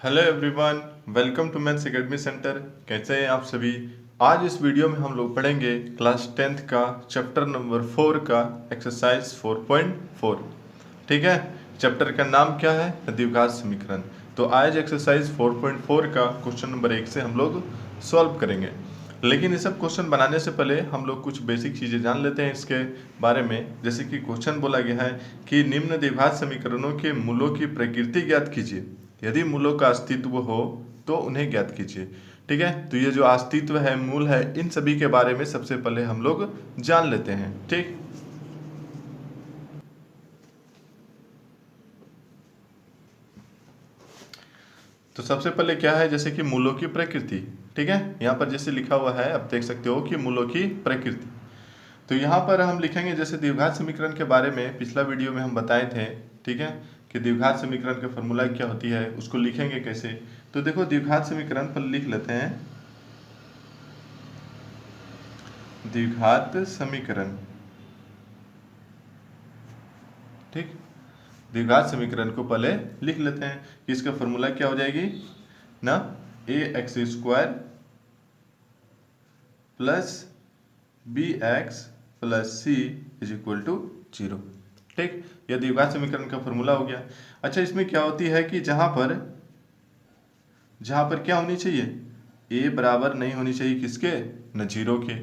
Hello everyone, welcome to maths academy centre. कैसे हैं आप सभी। आज इस वीडियो में हम लोग पढ़ेंगे क्लास 10th का चैप्टर नंबर 4 का एक्सरसाइज 4.4। ठीक है। चैप्टर का नाम क्या है? द्विघात समीकरण। तो आज एक्सरसाइज 4.4 का क्वेश्चन नंबर 1 से हम लोग सॉल्व करेंगे। लेकिन ये सब क्वेश्चन बनाने से पहले हम लोग कुछ बेसिक चीज़ें जान लेते हैं इसके बारे में। जैसे कि क्वेश्चन बोला गया है कि निम्न द्विघात समीकरणों के मूलों की प्रकृति ज्ञात कीजिए। यदि मूलों का अस्तित्व हो तो उन्हें ज्ञात कीजिए। ठीक है। तो ये जो अस्तित्व है, मूल है, इन सभी के बारे में सबसे पहले हम लोग जान लेते हैं। ठीक। तो सबसे पहले क्या है, जैसे कि मूलों की प्रकृति। ठीक है। यहाँ पर जैसे लिखा हुआ है, आप देख सकते हो कि मूलों की प्रकृति। तो यहाँ पर हम लिखेंगे जैसे द्विघात समीकरण के बारे में पिछला वीडियो में हम बताए थे। ठीक है। कि द्विघात समीकरण का फॉर्मूला क्या होती है, उसको लिखेंगे कैसे। तो देखो, द्विघात समीकरण पर लिख लेते हैं द्विघात समीकरण। ठीक। द्विघात समीकरण को पहले लिख लेते हैं कि इसका फॉर्मूला क्या हो जाएगी ना, a x square plus b x plus c is equal to 0। ठीक। यह द्विघात समीकरण का फॉर्मूला हो गया। अच्छा, इसमें क्या होती है कि जहां पर क्या होनी चाहिए, ए बराबर नहीं होनी चाहिए किसके, न जीरो के।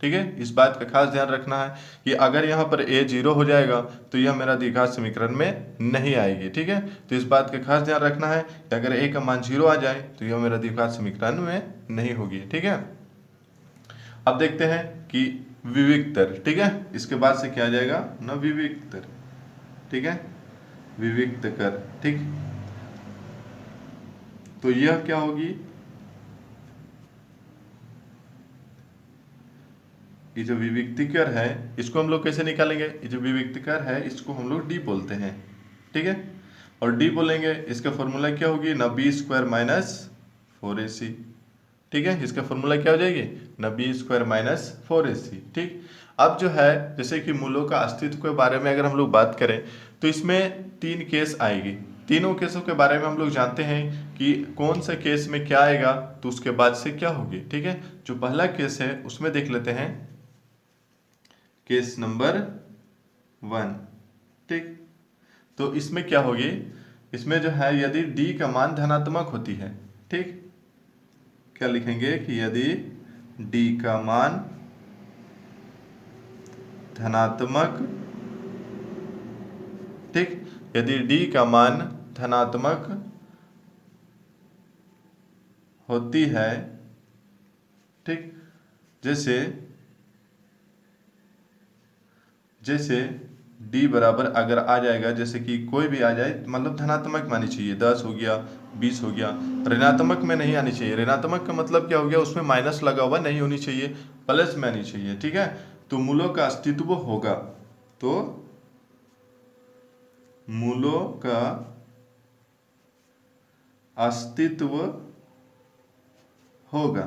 ठीक है। इस बात का खास ध्यान रखना है कि अगर यहाँ पर ए जीरो हो जाएगा तो यह मेरा द्विघात समीकरण में नहीं आएगी। ठीक है। तो इस बात का खास ध्यान रखना है कि अगर ए का मान जीरो आ जाए तो यह मेरा द्विघात समीकरण में नहीं होगी। ठीक है। अब देखते हैं कि विविक्तर। ठीक है। इसके बाद से क्या आ जाएगा ना, विविक्तर। ठीक है। विविक्त कर। ठीक। तो यह क्या होगी, ये जो विविक्तिकर है इसको हम लोग कैसे निकालेंगे। ये जो विविक्तिकर है इसको हम लोग डी बोलते हैं। ठीक है। और डी बोलेंगे, इसका फॉर्मूला क्या होगी ना, बी स्क्वायर माइनस 4ac। ठीक है। इसका फॉर्मूला क्या हो जाएगी ना, बी स्क्वायर माइनस 4ac। ठीक। अब जो है, जैसे कि मूलों का अस्तित्व के बारे में अगर हम लोग बात करें तो इसमें तीन केस आएगी। तीनों केसों के बारे में हम लोग जानते हैं कि कौन सा केस में क्या आएगा तो उसके बाद से क्या होगी। ठीक है। जो पहला केस है उसमें देख लेते हैं, केस नंबर 1। ठीक। तो इसमें क्या होगी, इसमें जो है यदि d का मान धनात्मक होती है। ठीक। क्या लिखेंगे कि यदि d का मान धनात्मक, ठीक, यदि d का मान धनात्मक होती है। ठीक। जैसे जैसे d बराबर अगर आ जाएगा, जैसे कि कोई भी आ जाए, मतलब धनात्मक मानी चाहिए, 10 हो गया, 20 हो गया, ऋणात्मक में नहीं आनी चाहिए। ऋणात्मक का मतलब क्या हो गया, उसमें माइनस लगा हुआ नहीं होनी चाहिए, प्लस में आनी चाहिए। ठीक है। तो मूलों का अस्तित्व होगा, तो मूलों का अस्तित्व होगा।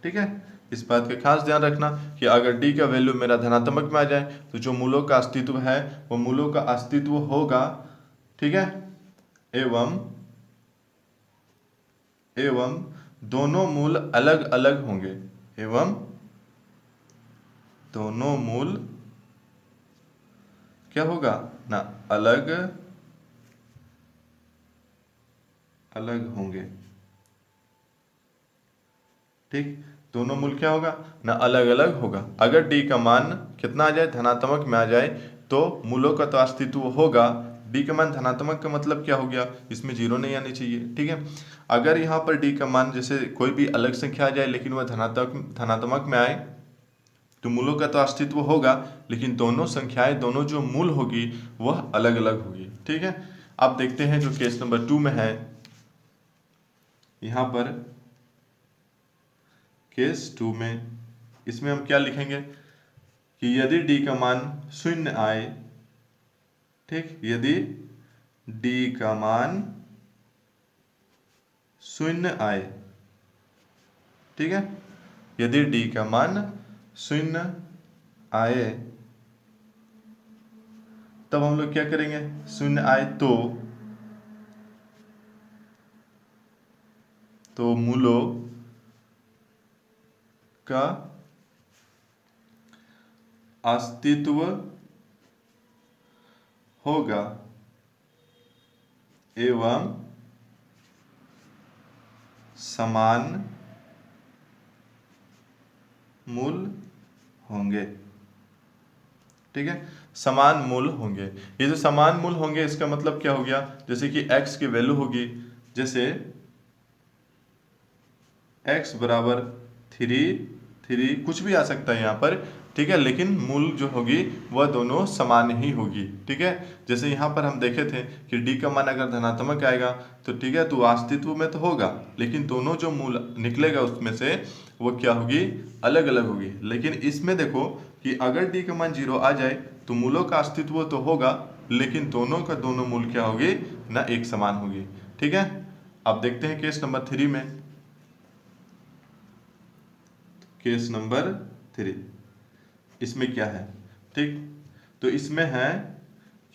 ठीक है। इस बात का खास ध्यान रखना कि अगर d का वैल्यू मेरा धनात्मक में आ जाए तो जो मूलों का अस्तित्व है वो मूलों का अस्तित्व होगा। ठीक है। एवं एवं दोनों मूल अलग अलग होंगे। एवं दोनों मूल क्या होगा ना, अलग अलग होंगे। ठीक। दोनों मूल क्या होगा ना, अलग अलग होगा। अगर d का मान कितना आ जाए, धनात्मक में आ जाए, तो मूलों का तो अस्तित्व होगा। d का मान धनात्मक का मतलब क्या हो गया, इसमें जीरो नहीं आनी चाहिए। ठीक है। अगर यहाँ पर d का मान जैसे कोई भी अलग संख्या आ जाए लेकिन वह धनात्मक में आए तो मूलों का तो अस्तित्व होगा, लेकिन दोनों संख्याएं, दोनों जो मूल होगी वह अलग अलग होगी। ठीक है। अब देखते हैं जो केस नंबर 2 में है। यहाँ पर केस 2 में, इसमें हम क्या लिखेंगे कि यदि d का मान शून्य आए। ठीक। यदि d का मान शून्य आए। ठीक है। यदि d का मान शून्य आए तब हम लोग क्या करेंगे, शून्य आए तो मूलों का अस्तित्व होगा एवं समान मूल होंगे। ठीक है, समान मूल होंगे। ये जो समान मूल होंगे इसका मतलब क्या हो गया, जैसे कि x की वैल्यू होगी, जैसे x बराबर 3 कुछ भी आ सकता है यहाँ पर। ठीक है, लेकिन मूल जो होगी वह दोनों समान ही होगी। ठीक है, जैसे यहाँ पर हम देखे थे कि d का मान अगर धनात्मक आएगा तो ठीक है, तो अस्तित्व में तो होगा, लेकिन दोनों जो मूल निकलेगा उसमें से वो क्या होगी, अलग अलग होगी। लेकिन इसमें देखो कि अगर d का मान 0 आ जाए तो मूलों का अस्तित्व तो होगा, लेकिन दोनों का दोनों मूल क्या होगी ना, एक समान होगी। ठीक है, अब देखते हैं केस नंबर 3 में। केस नंबर 3 इसमें क्या है। ठीक, तो इसमें है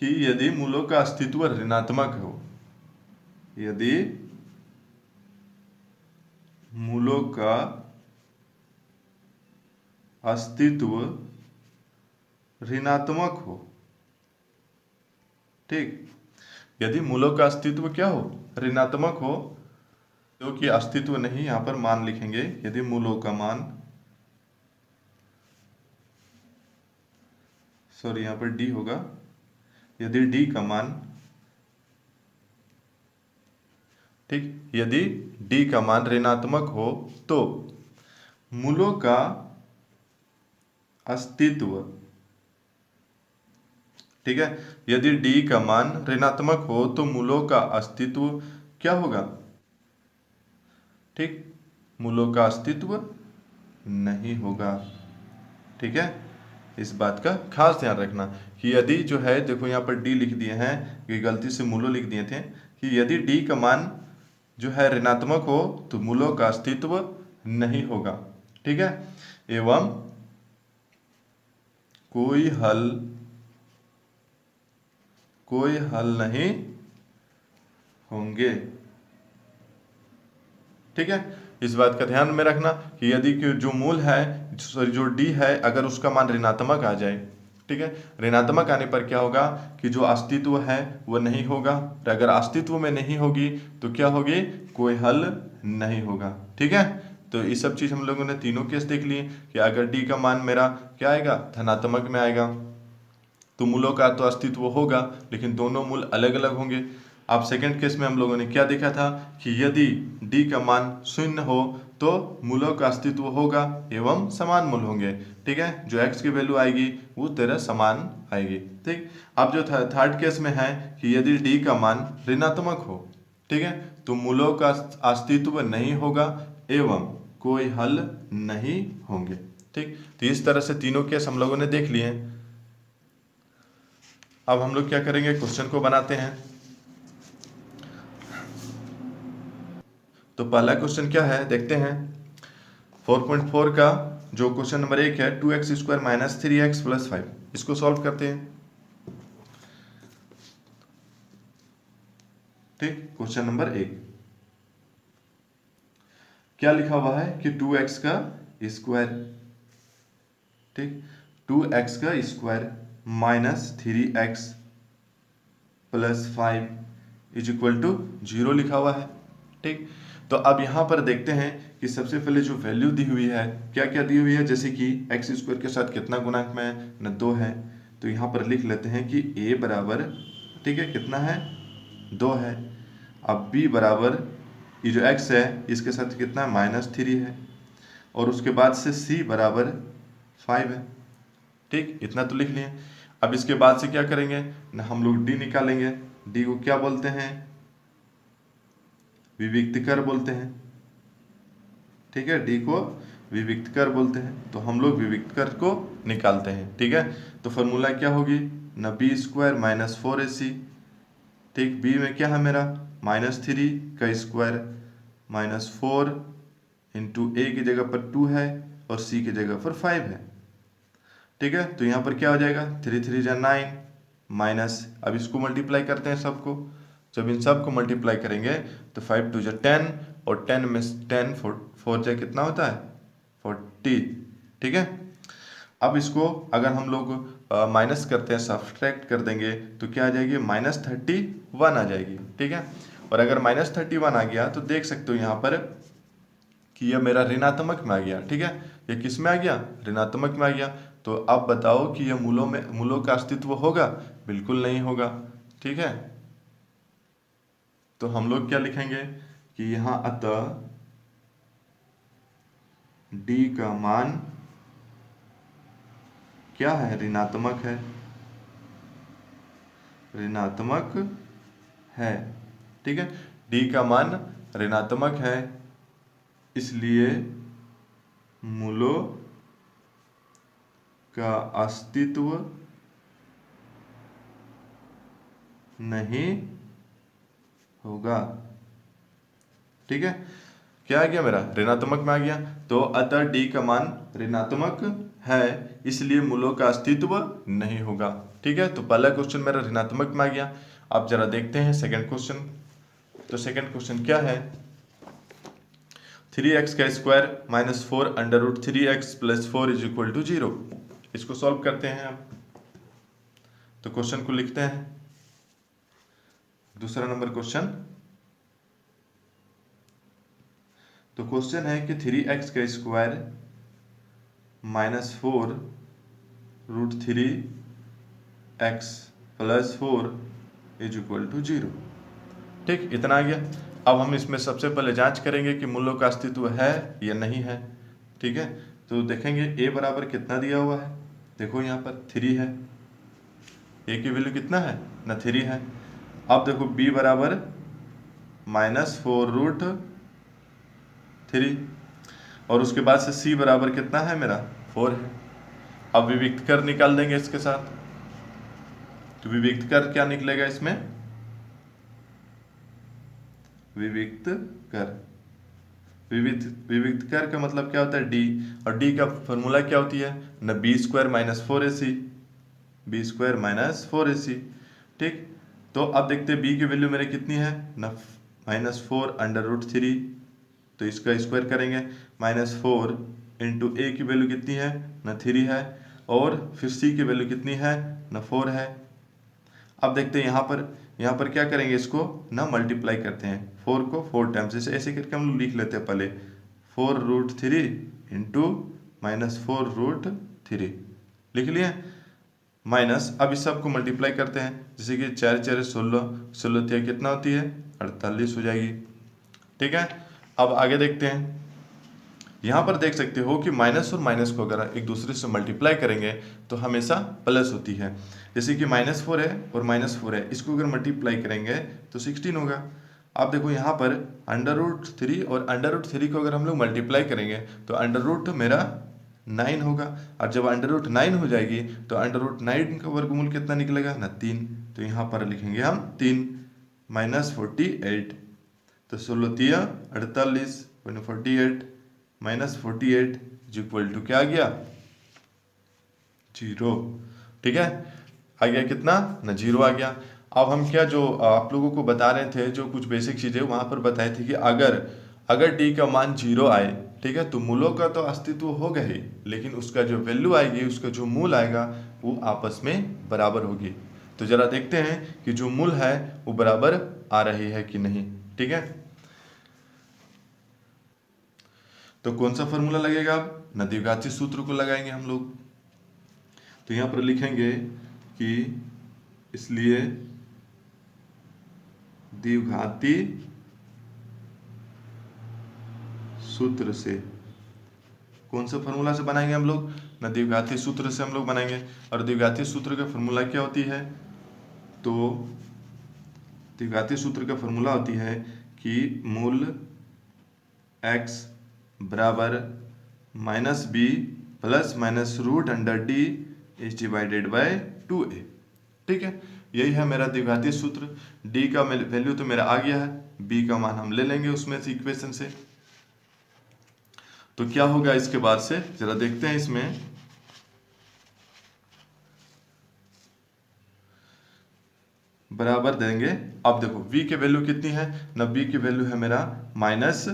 कि यदि मूलों का अस्तित्व ऋणात्मक हो, यदि मूलों का अस्तित्व ऋणात्मक हो। ठीक, यदि मूलों का अस्तित्व क्या हो, ऋणात्मक हो, जो कि अस्तित्व नहीं, यहां पर मान लिखेंगे, यदि मूलों का मान, सॉरी यहां पर डी होगा, यदि डी का मान, ठीक, यदि डी का मान ऋणात्मक हो तो मूलों का अस्तित्व, ठीक है, यदि डी का मान ऋणात्मक हो तो मूलों का अस्तित्व क्या होगा, ठीक, मूलों का अस्तित्व नहीं होगा। ठीक है, इस बात का खास ध्यान रखना कि यदि जो है, देखो यहाँ पर डी लिख दिए हैं, कि गलती से मूलों लिख दिए थे, कि यदि डी का मान जो है ऋणात्मक हो तो मूलों का अस्तित्व नहीं होगा। ठीक है, एवं कोई हल नहीं होंगे। ठीक है, इस बात का ध्यान में रखना कि यदि जो मूल है, सॉरी जो डी है, अगर उसका मान ऋणात्मक आ जाए, ठीक है, ऋणात्मक आने पर क्या होगा कि जो अस्तित्व है वो नहीं होगा, और अगर अस्तित्व में नहीं होगी तो क्या होगी, कोई हल नहीं होगा। ठीक है, तो ये सब चीज़ हम लोगों ने तीनों केस देख लिए कि अगर डी का मान मेरा क्या आएगा, धनात्मक में आएगा, तो मूलों का तो अस्तित्व होगा, लेकिन दोनों मूल अलग अलग होंगे। अब सेकंड केस में हम लोगों ने क्या देखा था कि यदि d का मान 0 हो तो मूलों का अस्तित्व होगा एवं समान मूल होंगे। ठीक है, जो x की वैल्यू आएगी वो तेरा समान आएगी। ठीक, अब जो थर्ड केस में है कि यदि d का मान ऋणात्मक हो, ठीक है, तो मूलों का अस्तित्व नहीं होगा एवं कोई हल नहीं होंगे। ठीक, तो इस तरह से तीनों केस हम लोगों ने देख लिए हैं। अब हम लोग क्या करेंगे, क्वेश्चन को बनाते हैं। तो पहला क्वेश्चन क्या है देखते हैं। 4.4 का जो क्वेश्चन नंबर 1 है, 2x² माइनस 3x प्लस 5, इसको सॉल्व करते हैं। ठीक, क्वेश्चन नंबर 1 क्या लिखा हुआ है कि 2x का स्क्वायर, ठीक, 2x का square minus 3x plus 5 is equal to 0 लिखा हुआ है। ठीक, तो अब यहाँ पर देखते हैं कि सबसे पहले जो वैल्यू दी हुई है, क्या क्या दी हुई है, जैसे कि x² के साथ कितना गुणांक में है न, 2 है, तो यहाँ पर लिख लेते हैं कि a बराबर, ठीक है, कितना है, 2 है। अब b बराबर, ये जो x है इसके साथ कितना, -3 है, और उसके बाद से c बराबर 5 है। ठीक, इतना तो लिख लिए। अब इसके बाद से क्या करेंगे ना, हम लोग d निकालेंगे। d को क्या बोलते हैं, विविक्तकर बोलते हैं। ठीक है, डी को विविक्तकर बोलते हैं, तो हम लोग विविक्तकर को निकालते हैं। ठीक है, तो फॉर्मूला क्या होगी ना, b² माइनस 4ac। ठीक, b में क्या है मेरा, -3 का स्क्वायर माइनस 4 इंटू a की जगह पर 2 है और c की जगह पर 5 है। ठीक है, तो यहाँ पर क्या हो जाएगा, 3 3 जा 9 माइनस, अब इसको मल्टीप्लाई करते हैं सबको, जब इन सब को मल्टीप्लाई करेंगे तो 5 2 जा 10 और 10 में 10 4 जा कितना होता है 40। ठीक है, अब इसको अगर हम लोग माइनस करते हैं, सब्सट्रैक्ट कर देंगे तो क्या आ जाएगी -31 आ जाएगी। ठीक है, और अगर -31 आ गया तो देख सकते हो यहाँ पर कि यह मेरा ऋणात्मक में आ गया। ठीक है, ये किस में आ गया ऋणात्मक में आ गया। तो अब बताओ कि यह मूलों का अस्तित्व होगा, बिल्कुल नहीं होगा। ठीक है, तो हम लोग क्या लिखेंगे कि यहाँ अतः d का मान क्या है ऋणात्मक है, ऋणात्मक है। ठीक है, d का मान ऋणात्मक है, इसलिए मूलों का अस्तित्व नहीं होगा। ठीक है, क्या आ गया मेरा ऋणात्मक में आ गया। तो अतः d का मान ऋणात्मक है, इसलिए मूलों का अस्तित्व नहीं होगा। ठीक है, तो पहला क्वेश्चन मेरा ऋणात्मक में आ गया। अब जरा देखते हैं सेकंड क्वेश्चन। तो सेकंड क्वेश्चन क्या है, 3x का स्क्वायर -4 √3x + 4 = 0। इसको सॉल्व करते हैं अब। तो क्वेश्चन को लिखते हैं, दूसरा नंबर क्वेश्चन। तो क्वेश्चन है कि 3x का स्क्वायर -4 √3x + 4 = 0। ठीक, इतना आ गया। अब हम इसमें सबसे पहले जांच करेंगे कि मूलों का अस्तित्व है या नहीं है। ठीक है, तो देखेंगे a बराबर कितना दिया हुआ है। देखो यहाँ पर 3 है, a की वैल्यू कितना है ना 3 है। अब देखो b बराबर -4 √3 और उसके बाद से c बराबर कितना है मेरा 4 है। अब विविक्त कर निकाल देंगे इसके साथ। तो विविक्त कर क्या निकलेगा इसमें, विविक्त कर, विविक्त कर का मतलब क्या होता है d, और d का फॉर्मूला क्या होती है ना b² - 4ac, b² - 4ac। ठीक, तो अब देखते हैं b की वैल्यू मेरे कितनी है ना -4 √3, तो इसका स्क्वायर करेंगे। -4 इंटू a की वैल्यू कितनी है ना 3 है, और फिर c की वैल्यू कितनी है ना 4 है। अब देखते हैं यहाँ पर क्या करेंगे, इसको ना मल्टीप्लाई करते हैं 4 को 4 टाइम्स, जैसे ऐसे करके हम लोग लिख लेते हैं पहले 4 √3 इंटू -4 √3 लिख लिए माइनस। अब इस सब को मल्टीप्लाई करते हैं, जैसे कि 4 4 16, 16 कितना होती है 48 हो जाएगी। ठीक है, अब आगे देखते हैं। यहाँ पर देख सकते हो कि माइनस और माइनस को अगर एक दूसरे से मल्टीप्लाई करेंगे तो हमेशा प्लस होती है। जैसे कि -4 है और -4 है, इसको अगर मल्टीप्लाई करेंगे तो 16 होगा। अब देखो यहाँ पर √3 और √3 को अगर हम लोग मल्टीप्लाई करेंगे तो अंडर मेरा 9 होगा, और जब √9 हो जाएगी तो √9 का वर्गमूल कितना निकलेगा ना 3। तो यहाँ पर लिखेंगे हम 3 -48, तो 16 48 48 -48 = क्या आ गया 0। ठीक है, आ गया कितना ना 0 आ गया। अब हम क्या जो आप लोगों को बता रहे थे, जो कुछ बेसिक चीजें वहां पर बताए थे कि अगर d का मान 0 आए, ठीक है, तो मूलों का तो अस्तित्व होगा ही, लेकिन उसका जो वैल्यू आएगी, उसका जो मूल आएगा वो आपस में बराबर होगी। तो जरा देखते हैं कि जो मूल है वो बराबर आ रही है कि नहीं। ठीक है, तो कौन सा फॉर्मूला लगेगा, अब ना द्विघाती सूत्र को लगाएंगे हम लोग। तो यहां पर लिखेंगे कि इसलिए द्विघाती सूत्र से, कौन सा फॉर्मूला से बनाएंगे हम लोग ना द्विघाती सूत्र से हम लोग बनाएंगे। और द्विघाती सूत्र का फॉर्मूला क्या होती है, तो द्विघाती सूत्र का फॉर्मूला होती है कि मूल x बराबर -b plus -√d is divided by 2a। ठीक है, यही है मेरा द्विघाती सूत्र। d का वैल्यू तो मेरा आ गया है, b का मान हम ले लेंगे उसमें से इक्वेशन से। तो क्या होगा इसके बाद से जरा देखते हैं इसमें। बराबर देंगे। अब देखो v की वैल्यू कितनी है ना, v की वैल्यू है मेरा माइनस,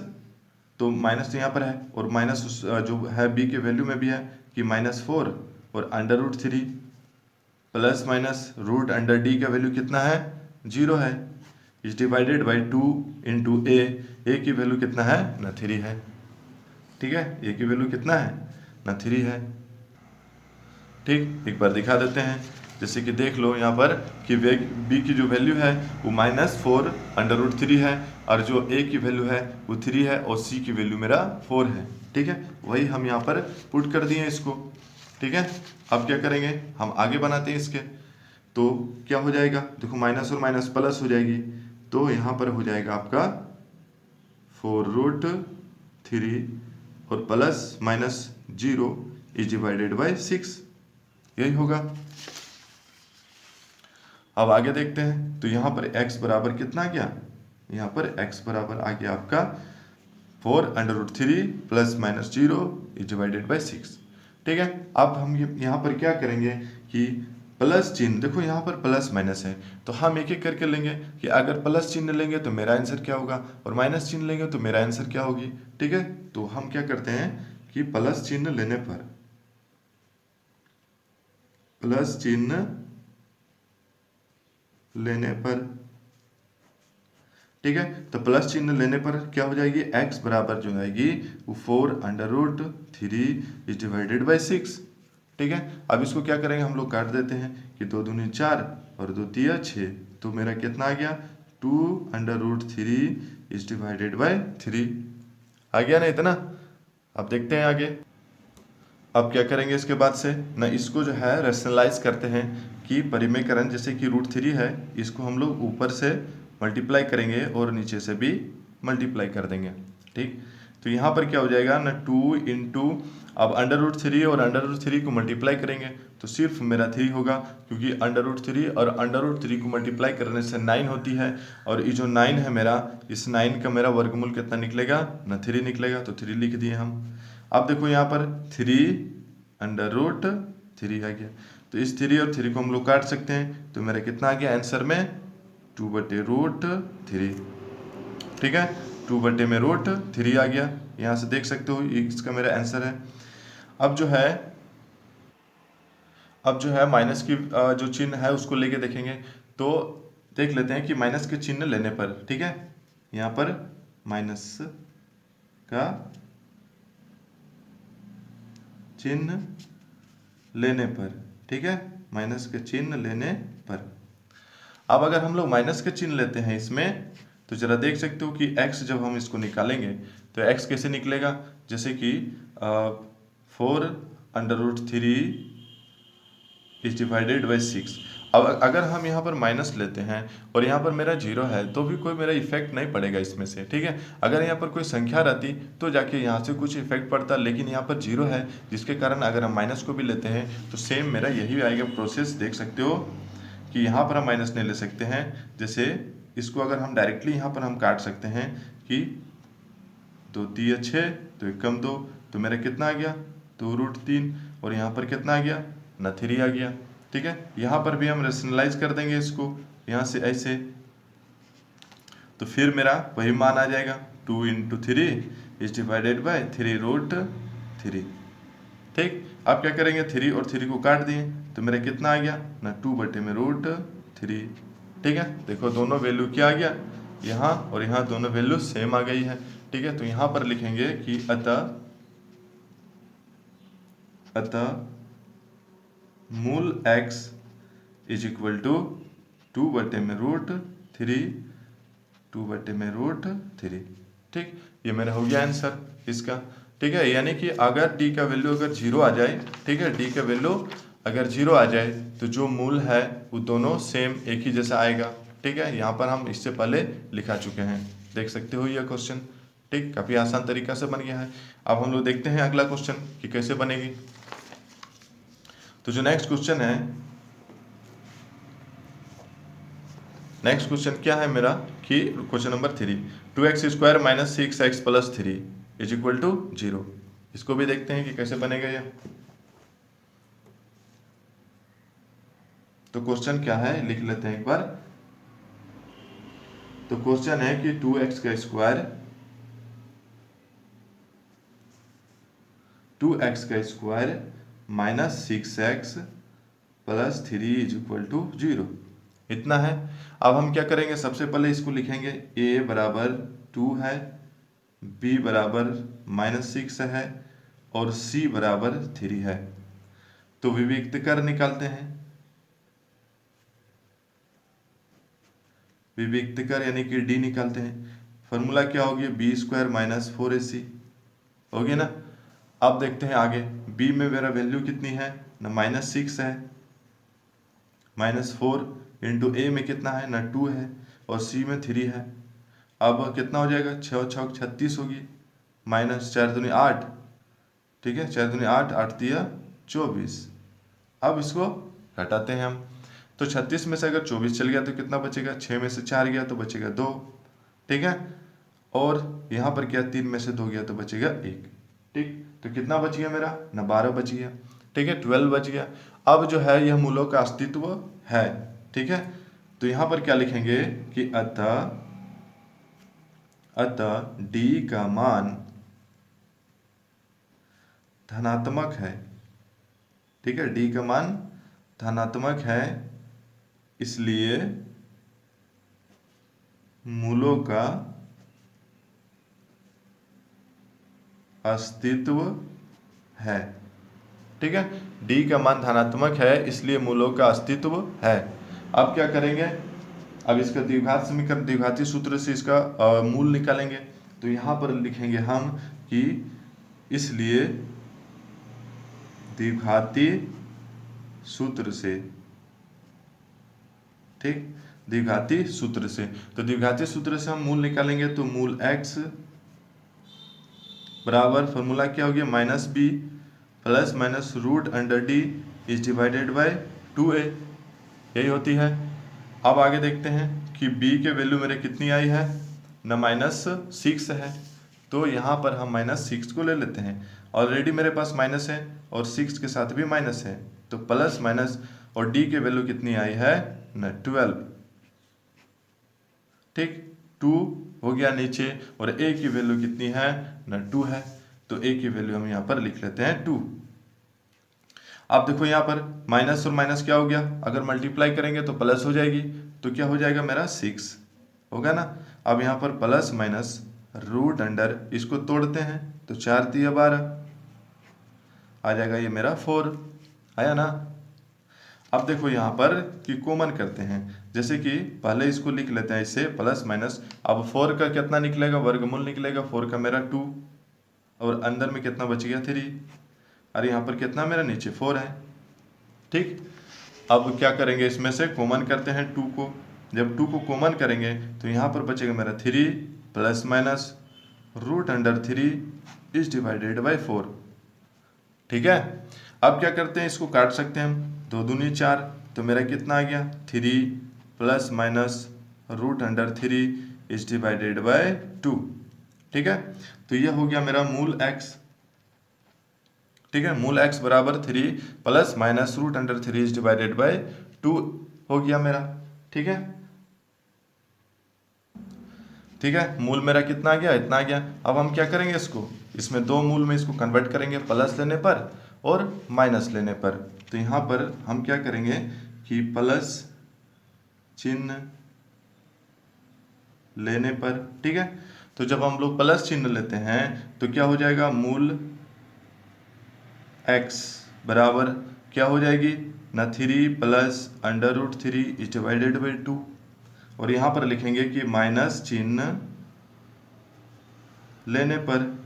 तो माइनस तो यहाँ पर है और माइनस जो है b की वैल्यू में भी है कि -4 और √3 plus minus root under d का वैल्यू कितना है 0 है, is divided by 2 into a की वैल्यू कितना है ना 3 है। ठीक है, a की वैल्यू कितना है ना 3 है। ठीक, एक बार दिखा देते हैं, जैसे कि देख लो यहाँ पर कि b की जो वैल्यू है वो -4 √3 है और जो a की वैल्यू है वो 3 है और c की वैल्यू मेरा 4 है। ठीक है, वही हम यहाँ पर पुट कर दिए इसको। ठीक है, अब क्या करेंगे, हम आगे बनाते हैं इसके। तो क्या हो जाएगा, देखो माइनस और माइनस प्लस हो जाएगी, तो यहाँ पर हो जाएगा आपका 4√3 और plus minus 0 is divided by 6, यही होगा। अब आगे देखते हैं, तो यहाँ पर x बराबर कितना आ गया, यहाँ पर x बराबर आ गया आपका 4√3 plus minus 0 is divided by 6। ठीक है, अब हम यहाँ पर क्या करेंगे कि प्लस चिन्ह, देखो यहाँ पर प्लस माइनस है तो हम एक एक करके लेंगे कि अगर प्लस चिन्ह लेंगे तो मेरा आंसर क्या होगा और माइनस चिन्ह लेंगे तो मेरा आंसर क्या होगी। ठीक है, तो हम क्या करते हैं कि प्लस चिन्ह लेने पर, प्लस चिन्ह लेने पर, ठीक है, तो प्लस चिन्ह लेने पर क्या हो जाएगी, x बराबर जो आएगी वो 4√3 इज डिवाइडेड बाई 6। ठीक है, अब इसको क्या करेंगे, हम लोग काट देते हैं कि 2 दूनी 4 और 2 तिया 6, तो मेरा कितना आ गया 2√3 इज डिवाइडेड बाई 3 आ गया ना इतना। अब देखते हैं आगे, अब क्या करेंगे इसके बाद से ना, इसको जो है रेशनलाइज करते हैं कि परिमेयकरण, जैसे कि √3 है इसको हम लोग ऊपर से मल्टीप्लाई करेंगे और नीचे से भी मल्टीप्लाई कर देंगे। ठीक, तो यहाँ पर क्या हो जाएगा ना 2 इंटू, अब √3 और √3 को मल्टीप्लाई करेंगे तो सिर्फ मेरा 3 होगा, क्योंकि √3 और √3 को मल्टीप्लाई करने से 9 होती है और ये जो 9 है मेरा, इस 9 का मेरा वर्गमूल कितना निकलेगा ना 3 निकलेगा, तो 3 लिख दिए हम। अब देखो यहाँ पर 3√3 आ गया, तो इस 3 और 3 को हम लोग काट सकते हैं, तो मेरा कितना आ गया आंसर में 2/√3। ठीक है, 2/√3 आ गया, यहाँ से देख सकते हो ये इसका मेरा आंसर है। अब जो है माइनस की जो चिन्ह है उसको लेके देखेंगे, तो देख लेते हैं कि माइनस के चिन्ह लेने पर, ठीक है, यहाँ पर माइनस का चिन्ह लेने पर, ठीक है, माइनस के चिन्ह लेने पर। अब अगर हम लोग माइनस के चिन्ह लेते हैं इसमें, तो जरा देख सकते हो कि x जब हम इसको निकालेंगे तो x कैसे निकलेगा, जैसे कि 4√3 इज डिवाइडेड बाई 6। अब अगर हम यहाँ पर माइनस लेते हैं और यहाँ पर मेरा 0 है तो भी कोई मेरा इफेक्ट नहीं पड़ेगा इसमें से। ठीक है, अगर यहाँ पर कोई संख्या रहती तो जाके यहाँ से कुछ इफेक्ट पड़ता, लेकिन यहाँ पर 0 है जिसके कारण अगर हम माइनस को भी लेते हैं तो सेम मेरा यही आएगा प्रोसेस। देख सकते हो कि यहाँ पर हम माइनस नहीं ले सकते हैं, जैसे इसको अगर हम डायरेक्टली यहाँ पर हम काट सकते हैं कि 2 तिया 6 तो 1 कम 2, तो मेरा कितना आ गया 2√3 और यहाँ पर कितना आ गया ना 3 आ गया। ठीक है, यहाँ पर भी हम रेशनलाइज कर देंगे इसको यहाँ से ऐसे, तो फिर मेरा वही मान आ जाएगा 2 इंटू 3 इज डिवाइडेड बाई 3√3। ठीक, अब क्या करेंगे 3 और 3 को काट दिए तो मेरा कितना आ गया ना 2/√3। ठीक है, देखो दोनों वैल्यू क्या आ गया यहाँ और यहाँ दोनों वैल्यू सेम आ गई है। ठीक है, तो यहाँ पर लिखेंगे कि अतः मूल x इज इक्वल टू 2/√3। ठीक, ये मेरा हो गया आंसर इसका। ठीक है, यानी कि अगर d का वैल्यू अगर 0 आ जाए, ठीक है, d का वैल्यू अगर 0 आ जाए तो जो मूल है वो दोनों सेम एक ही जैसा आएगा। ठीक है, यहाँ पर हम इससे पहले लिखा चुके हैं, देख सकते हो यह क्वेश्चन। ठीक, काफ़ी आसान तरीका से बन गया है। अब हम लोग देखते हैं अगला क्वेश्चन कि कैसे बनेगी। तो जो नेक्स्ट क्वेश्चन है, नेक्स्ट क्वेश्चन क्या है मेरा कि question number 3, 2x² - 6x + 3 is equal to 0। इसको भी देखते हैं कि कैसे बनेगा यह। तो क्वेश्चन क्या है लिख लेते हैं एक बार तो क्वेश्चन है कि 2x का स्क्वायर 2x का square minus 6x plus 3 is equal to 0 इतना है। अब हम क्या करेंगे, सबसे पहले इसको लिखेंगे a बराबर 2 है, b बराबर -6 है और c बराबर 3 है। तो विविक्त कर निकालते हैं। विविक्त कर यानी कि d निकालते हैं। फॉर्मूला क्या होगी, बी स्क्वायर माइनस 4ac होगी ना। अब देखते हैं आगे, b में मेरा वैल्यू कितनी है ना, -6 है, -4 इंटू a में कितना है ना 2 है और c में 3 है। अब कितना हो जाएगा, 6 6 36 होगी, माइनस 4 दूनी 8, ठीक है, 4 दूनी 8, 8 दिया 24। अब इसको घटाते हैं हम, तो 36 में से अगर 24 चल गया तो कितना बचेगा, 6 में से 4 गया तो बचेगा 2, ठीक है, और यहाँ पर क्या 3 में से 2 गया तो बचेगा 1, ठीक। तो कितना बच गया मेरा ना 12 बच गया, ठीक है, 12 बच गया। अब जो है यह मूलों का अस्तित्व है, ठीक है। तो यहाँ पर क्या लिखेंगे कि अतः d का मान धनात्मक है, ठीक है, d का मान धनात्मक है, इसलिए मूलों का अस्तित्व है, ठीक है। d का मान धनात्मक है इसलिए मूलों का अस्तित्व है। अब क्या करेंगे, अब इसका द्विघात समीकरण, द्विघाती सूत्र से इसका मूल निकालेंगे। तो यहाँ पर लिखेंगे हम कि इसलिए द्विघाती सूत्र से, ठीक, द्विघाती सूत्र से। तो द्विघाती सूत्र से हम मूल निकालेंगे तो मूल x बराबर फॉर्मूला क्या हो गया, -b plus minus root under d is divided by 2a, यही होती है। अब आगे देखते हैं कि b के वैल्यू मेरे कितनी आई है ना, -6 है, तो यहाँ पर हम -6 को ले लेते हैं। ऑलरेडी मेरे पास माइनस है और 6 के साथ भी माइनस है, तो प्लस माइनस, और d के वैल्यू कितनी आई है ना 12, ठीक, 2 हो गया नीचे, और a की वैल्यू कितनी है ना 2 है, तो a की वैल्यू हम यहाँ पर लिख लेते हैं 2। अब देखो यहाँ पर माइनस और माइनस क्या हो गया, अगर मल्टीप्लाई करेंगे तो प्लस हो जाएगी, तो क्या हो जाएगा मेरा 6 होगा ना। अब यहाँ पर प्लस माइनस रूट अंडर, इसको तोड़ते हैं तो 4 दिया 12 आ जाएगा, ये मेरा 4 आया ना। अब देखो यहाँ पर कि कॉमन करते हैं, जैसे कि पहले इसको लिख लेते हैं इससे प्लस माइनस। अब 4 का कितना निकलेगा, वर्गमूल निकलेगा, 4 का मेरा 2, और अंदर में कितना बच गया 3, और यहाँ पर कितना मेरा नीचे 4 है, ठीक। अब क्या करेंगे, इसमें से कॉमन करते हैं 2 को। जब 2 को कॉमन करेंगे तो यहाँ पर बचेगा मेरा 3 plus minus root under 3 is divided by 4, ठीक है। अब क्या करते हैं, इसको काट सकते हैं हम, 2 दूनी 4, तो मेरा कितना आ गया 3 plus minus root under 3 is divided by 2, ठीक है। तो यह हो गया मेरा मूल x, ठीक है, मूल x बराबर 3 plus minus root under 3 is divided by 2 हो गया मेरा, ठीक है, ठीक है। मूल मेरा कितना आ गया, इतना आ गया। अब हम क्या करेंगे, इसको इसमें 2 मूल में इसको कन्वर्ट करेंगे, प्लस लेने पर और माइनस लेने पर। तो यहाँ पर हम क्या करेंगे कि प्लस चिन्ह लेने पर, ठीक है। तो जब हम लोग प्लस चिन्ह लेते हैं तो क्या हो जाएगा, मूल x बराबर क्या हो जाएगी ना 3 plus under root 3 is divided by 2, और यहाँ पर लिखेंगे कि माइनस चिन्ह लेने पर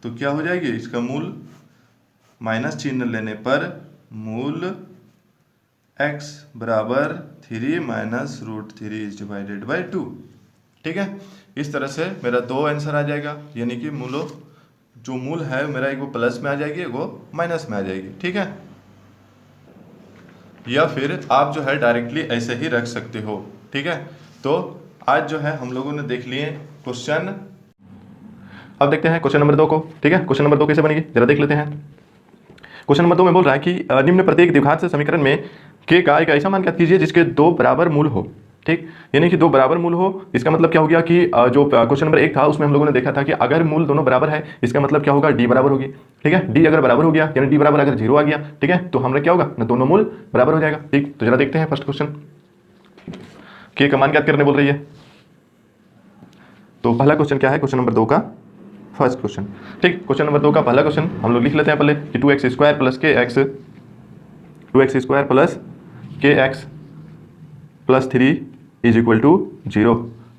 तो क्या हो जाएगी, इसका मूल माइनस चिन्ह लेने पर मूल x बराबर 3 minus root 3 is divided by 2, ठीक है। इस तरह से मेरा 2 आंसर आ जाएगा, यानी कि मूलों जो मूल है मेरा, एक वो प्लस में आ जाएगी, एक वो माइनस में आ जाएगी, ठीक है। या फिर आप जो है डायरेक्टली ऐसे ही रख सकते हो, ठीक है। तो आज जो है हम लोगों ने देख लिए क्वेश्चन। अब देखते हैं क्वेश्चन नंबर 2 को, ठीक है। क्वेश्चन नंबर 2 कैसे बनेगी जरा देख लेते हैं। क्वेश्चन नंबर 2 में बोल रहा है कि निम्न प्रत्येक द्विघात समीकरण में k का एक ऐसा मान ज्ञात कीजिए जिसके 2 बराबर मूल हो, ठीक, यानी कि दो बराबर मूल हो, इसका मतलब क्या हो गया कि जो क्वेश्चन नंबर 1 था उसमें हम लोगों ने देखा था कि अगर मूल दोनों बराबर है इसका मतलब क्या होगा, डी बराबर होगी। ठीक है, डी अगर बराबर हो गया यानी डी बराबर अगर 0 आ गया, ठीक है, तो हमारा क्या होगा ना, दोनों मूल बराबर हो जाएगा। ठीक, तो जरा देखते हैं फर्स्ट क्वेश्चन, के का मान ज्ञात करने बोल रही है। तो पहला क्वेश्चन क्या है, क्वेश्चन नंबर 2 का फर्स्ट क्वेश्चन। ठीक, क्वेश्चन नंबर 2 का पहला क्वेश्चन हम लोग लिख लेते हैं पहले कि 2x² plus k x, 2x² plus k x plus 3 is equal to 0।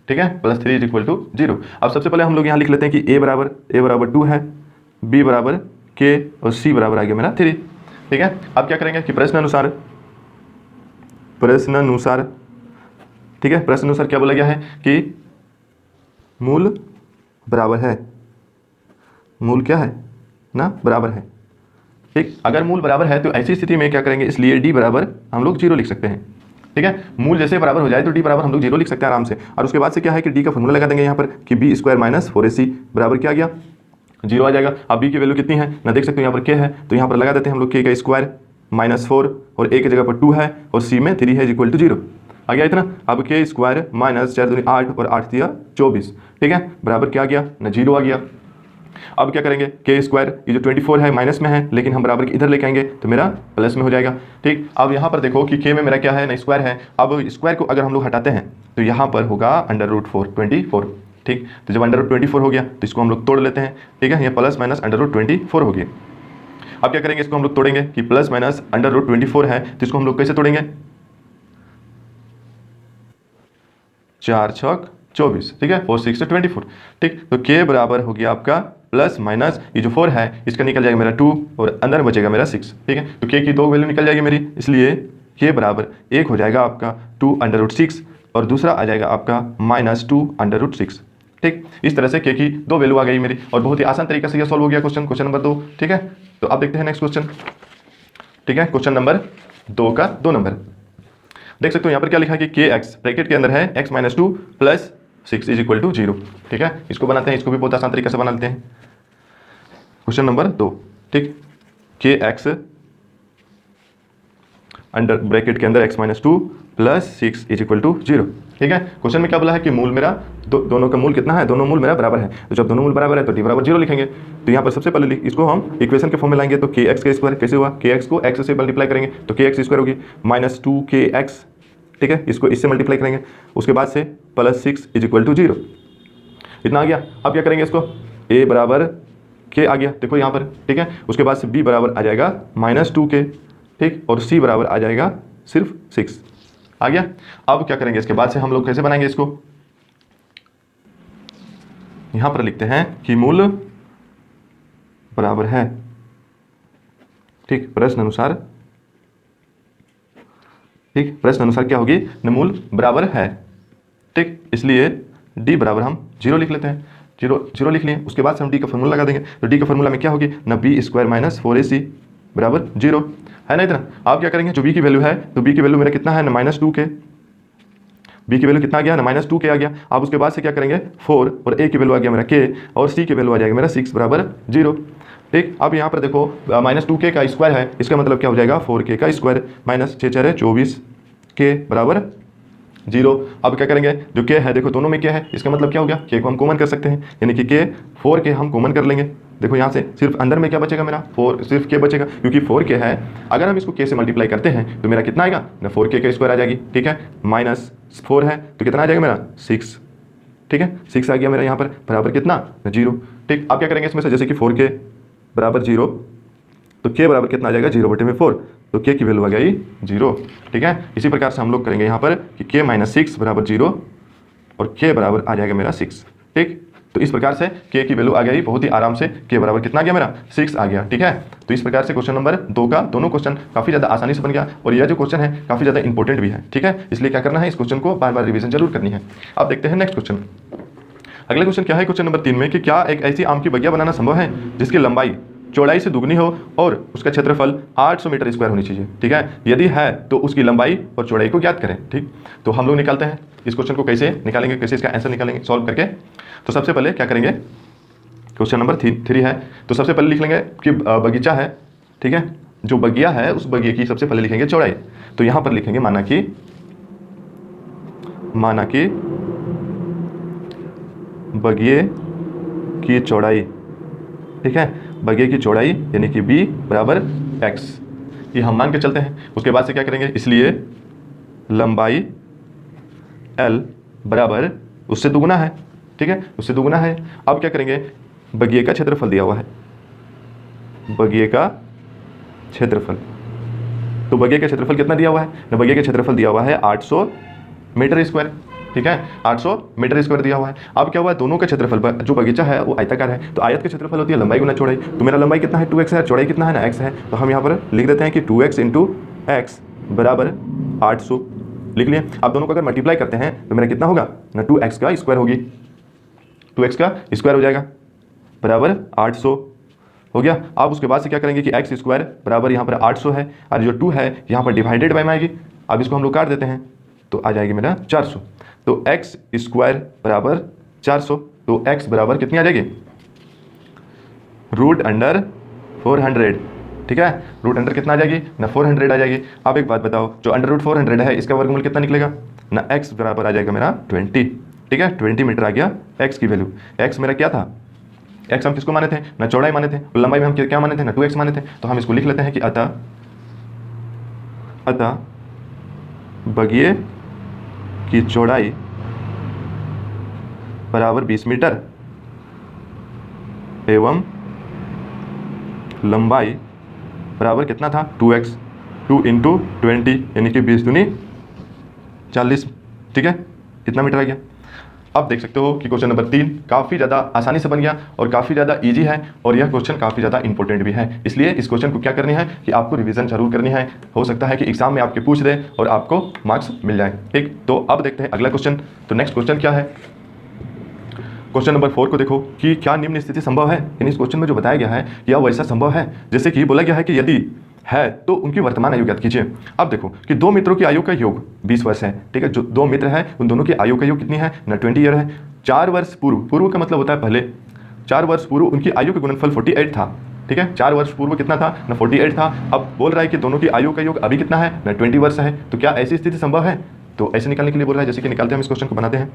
ठीक है, प्लस 3 इज इक्वल टू 0। अब सबसे पहले हम लोग यहाँ लिख लेते हैं कि a बराबर 2 है, b बराबर k और c बराबर आ गया मेरा 3। ठीक है, अब क्या करेंगे कि प्रश्न अनुसार, ठीक है, प्रश्न अनुसार क्या बोला गया है कि मूल बराबर है, मूल क्या है ना, बराबर है। ठीक, अगर मूल बराबर है तो ऐसी स्थिति में क्या करेंगे, इसलिए डी बराबर हम लोग 0 लिख सकते हैं। ठीक है, मूल जैसे बराबर हो जाए तो डी बराबर हम लोग 0 लिख सकते हैं आराम से। और उसके बाद से क्या है कि डी का फॉर्मूला लगा देंगे यहाँ पर कि b² माइनस 4ac बराबर क्या आ गया, 0 आ जाएगा। अब b की वैल्यू कितनी है ना, देख सकते हो यहाँ पर k है, तो यहाँ पर लगा देते हैं हम लोग k का स्क्वायर माइनस 4 और a की जगह पर 2 है और c में 3 है इक्वल टू 0 आ गया इतना। अब k स्क्वायर माइनस 4 दूनी 8 और 8 दिया 24। ठीक है, बराबर क्या आ गया ना, 0 आ गया। अब क्या करेंगे, के स्क्वायर ये जो 24 है माइनस में है, लेकिन हम बराबर इधर लेके आएंगे तो मेरा प्लस में हो जाएगा। ठीक, अब यहाँ पर देखो कि के में मेरा क्या है ना, स्क्वायर है। अब स्क्वायर को अगर हम लोग हटाते हैं तो यहाँ पर होगा √4 24। ठीक, तो जब √24 हो गया तो इसको हम लोग तोड़ लेते हैं। ठीक है, ये प्लस माइनस √24 हो गया। अब क्या करेंगे, इसको हम लोग तोड़ेंगे कि प्लस माइनस √24 है तो इसको हम लोग कैसे तोड़ेंगे, 4 छक 24। ठीक है, 4 6 24। ठीक, तो के बराबर हो गया आपका प्लस माइनस ये जो 4 है इसका निकल जाएगा मेरा 2 और अंदर बचेगा मेरा 6। ठीक है, तो के की दो वैल्यू निकल जाएगी मेरी, इसलिए के बराबर एक हो जाएगा आपका 2√6 और दूसरा आ जाएगा आपका -2√6। ठीक, इस तरह से के की दो वैल्यू आ गई मेरी और बहुत ही आसान तरीके से यह सॉल्व हो गया क्वेश्चन नंबर 2। ठीक है, तो अब देखते हैं नेक्स्ट क्वेश्चन। ठीक है, क्वेश्चन नंबर 2 का 2 नंबर देख सकते हो यहाँ पर क्या लिखा है कि के एक्स ब्रैकेट के अंदर है x minus 2 plus 6 is equal to 0। ठीक है, इसको बनाते हैं, इसको भी बहुत आसान तरीके से बना लेते हैं। क्वेश्चन नंबर 2, ठीक, के एक्स अंडर ब्रैकेट के अंदर x minus 2 plus 6 is equal to 0। ठीक है, क्वेश्चन में क्या बोला है कि मूल मेरा दोनों का मूल कितना है, दोनों मूल मेरा बराबर है। तो जब दोनों मूल बराबर है तो डी बराबर 0 लिखेंगे। तो यहाँ पर सबसे पहले इसको हम इक्वेशन के फॉर्म में लाएंगे तो के एक्स का स्क्वायर कैसे हुआ, के एक्स को एक्स से मल्टीप्लाई करेंगे तो के एक्स स्क्वायर होगी माइनस 2kx। ठीक है, इसको इससे मल्टीप्लाई करेंगे, उसके बाद से प्लस 6 इज इक्वल टू 0 इतना आ गया। अब क्या करेंगे, इसको a बराबर k आ गया, देखो यहाँ पर। ठीक है, उसके बाद से b बराबर आ जाएगा -2k। ठीक, और c बराबर आ जाएगा सिर्फ 6 आ गया। अब क्या करेंगे, इसके बाद से हम लोग कैसे बनाएंगे इसको, यहाँ पर लिखते हैं कि मूल बराबर है। ठीक, प्रश्न अनुसार, ठीक, प्रश्न अनुसार क्या होगी न, मूल बराबर है। ठीक, इसलिए d बराबर हम 0 लिख लेते हैं, 0 लिख लिए। उसके बाद से हम d का फॉर्मूला लगा देंगे तो d का फॉर्मूला में क्या होगी न, b² माइनस 4ac बराबर 0 है ना इतना। आप क्या करेंगे, जो b की वैल्यू है तो b की वैल्यू मेरा कितना है न, -2k। b की वैल्यू कितना आ गया ना, -2k आ गया। आप उसके बाद से क्या करेंगे, 4 और a की वैल्यू आ गया मेरा k और c की वैल्यू आ जाएगा मेरा 6 बराबर 0। ठीक, अब यहाँ पर देखो -2k का स्क्वायर है, इसका मतलब क्या हो जाएगा 4k का स्क्वायर माइनस 6 4 24 k बराबर 0। अब क्या करेंगे, जो k है देखो दोनों में क्या है, इसका मतलब क्या हो गया, k को हम कॉमन कर सकते हैं, यानी कि k 4k हम कॉमन कर लेंगे। देखो यहाँ से सिर्फ अंदर में क्या बचेगा मेरा 4, सिर्फ k बचेगा क्योंकि 4k है। अगर हम इसको k से मल्टीप्लाई करते हैं तो मेरा कितना आएगा ना, 4k का स्क्वायर आ जाएगी। ठीक है, -4 है तो कितना आ जाएगा मेरा 6। ठीक है, 6 आ गया मेरा यहाँ पर बराबर कितना 0। ठीक, अब क्या करेंगे इसमें से, जैसे कि 4k बराबर 0 तो k बराबर कितना आ जाएगा 0/4, तो k की वैल्यू आ गई 0। ठीक है, इसी प्रकार से हम लोग करेंगे यहाँ पर कि k माइनस 6 बराबर 0 और k बराबर आ जाएगा मेरा 6। ठीक, तो इस प्रकार से k की वैल्यू आ गई बहुत ही आराम से, k बराबर कितना आ गया मेरा 6 आ गया। ठीक है, तो इस प्रकार से क्वेश्चन नंबर 2 का दोनों क्वेश्चन काफ़ी ज़्यादा आसानी से बन गया और यह जो क्वेश्चन है काफ़ी ज़्यादा इंपॉर्टेंट भी है। ठीक है, इसलिए क्या करना है, इस क्वेश्चन को बार बार रिविजन जरूर करनी है। अब देखते हैं नेक्स्ट क्वेश्चन। अगला क्वेश्चन क्या है, क्वेश्चन नंबर 3 में कि क्या एक ऐसी आम की बगिया बनाना संभव है जिसकी लंबाई चौड़ाई से दुगनी हो और उसका क्षेत्रफल 800 मीटर स्क्वायर होनी चाहिए। ठीक है, यदि है तो उसकी लंबाई और चौड़ाई को ज्ञात करें। ठीक, तो हम लोग निकालते हैं इस क्वेश्चन को, कैसे निकालेंगे, कैसे इसका आंसर निकालेंगे सॉल्व करके। तो सबसे पहले क्या करेंगे, क्वेश्चन नंबर 3 है तो सबसे पहले लिख लेंगे कि बगीचा है। ठीक है, जो बगिया है उस बगिए की सबसे पहले लिखेंगे चौड़ाई। तो यहाँ पर लिखेंगे माना कि माना कि बगिए की चौड़ाई, ठीक है, बगिए की चौड़ाई यानी कि b बराबर x, ये हम मान के चलते हैं। उसके बाद से क्या करेंगे, इसलिए लंबाई l बराबर उससे दुगुना है, ठीक है, उससे दुगुना है। अब क्या करेंगे, बगिए का क्षेत्रफल दिया हुआ है, बगिए का क्षेत्रफल, तो बगिए का क्षेत्रफल कितना दिया हुआ है ना, बगिए का क्षेत्रफल दिया हुआ है 800 मीटर स्क्वायर, ठीक है, 800 मीटर स्क्वायर दिया हुआ है। अब क्या हुआ है, दोनों का क्षेत्रफल पर जो बगीचा है वो आयताकार है, तो आयत का क्षेत्रफल होती है लंबाई गुना चौड़ाई, तो मेरा लंबाई कितना है 2x है, चौड़ाई कितना है ना x है, तो हम यहाँ पर लिख देते हैं कि 2x इंटू x बराबर 800 लिख लिए। अब दोनों को अगर मल्टीप्लाई करते हैं तो मेरा कितना होगा ना, 2x का स्क्वायर होगी, 2x का स्क्वायर हो जाएगा बराबर 800 हो गया। अब उसके बाद से क्या करेंगे कि x स्क्वायर बराबर यहाँ पर 800 है और जो 2 है यहाँ पर डिवाइडेड बाय में आएगी। अब इसको हम लोग काट देते हैं तो आ जाएगी मेरा 400, तो x स्क्वायर बराबर 400, तो x बराबर कितनी आ जाएगी, रूट अंडर 400, ठीक है, रूट अंडर कितना आ जाएगी ना 400 आ जाएगी। अब एक बात बताओ, जो अंडर रूट 400 है इसका वर्गमूल कितना निकलेगा ना, x बराबर आ जाएगा मेरा 20, ठीक है, 20 मीटर आ गया x की वैल्यू। x मेरा क्या था, x हम किसको माने थे ना, चौड़ाई माने थे, और लंबाई में हम क्या माने थे ना 2x माने थे, तो हम इसको लिख लेते हैं कि अतः बगिए की चौड़ाई बराबर 20 मीटर एवं लंबाई बराबर कितना था 2x, 2 इंटू 20 यानी कि 20 दूनी 40, ठीक है, कितना मीटर आ गया। अब देख सकते हो कि क्वेश्चन नंबर 3 काफ़ी ज़्यादा आसानी से बन गया और काफ़ी ज़्यादा इजी है, और यह क्वेश्चन काफ़ी ज़्यादा इंपॉर्टेंट भी है, इसलिए इस क्वेश्चन को क्या करनी है कि आपको रिवीजन जरूर करनी है, हो सकता है कि एग्जाम में आपके पूछ दे और आपको मार्क्स मिल जाए, ठीक। तो अब देखते हैं अगला क्वेश्चन। तो नेक्स्ट क्वेश्चन क्या है, क्वेश्चन नंबर 4 को देखो कि क्या निम्न स्थिति संभव है, यानी इस क्वेश्चन में जो बताया गया है यह वैसा संभव है जैसे कि बोला गया है कि यदि है तो उनकी वर्तमान आयु ज्ञात कीजिए। अब देखो कि दो मित्रों की आयु का योग 20 वर्ष है, ठीक है, जो दो मित्र है उन दोनों की आयु का योग कितनी है ना 20 ईयर है। 4 वर्ष पूर्व, पूर्व का मतलब होता है पहले, 4 वर्ष पूर्व उनकी आयु का गुणनफल 48 था, ठीक है, 4 वर्ष पूर्व कितना था ना 48 था। अब बोल रहा है कि दोनों की आयु का योग अभी कितना है ना 20 वर्ष है, तो क्या ऐसी स्थिति संभव है, तो ऐसे निकालने के लिए बोल रहा है, जैसे कि निकालते हैं हम इस क्वेश्चन को बनाते हैं।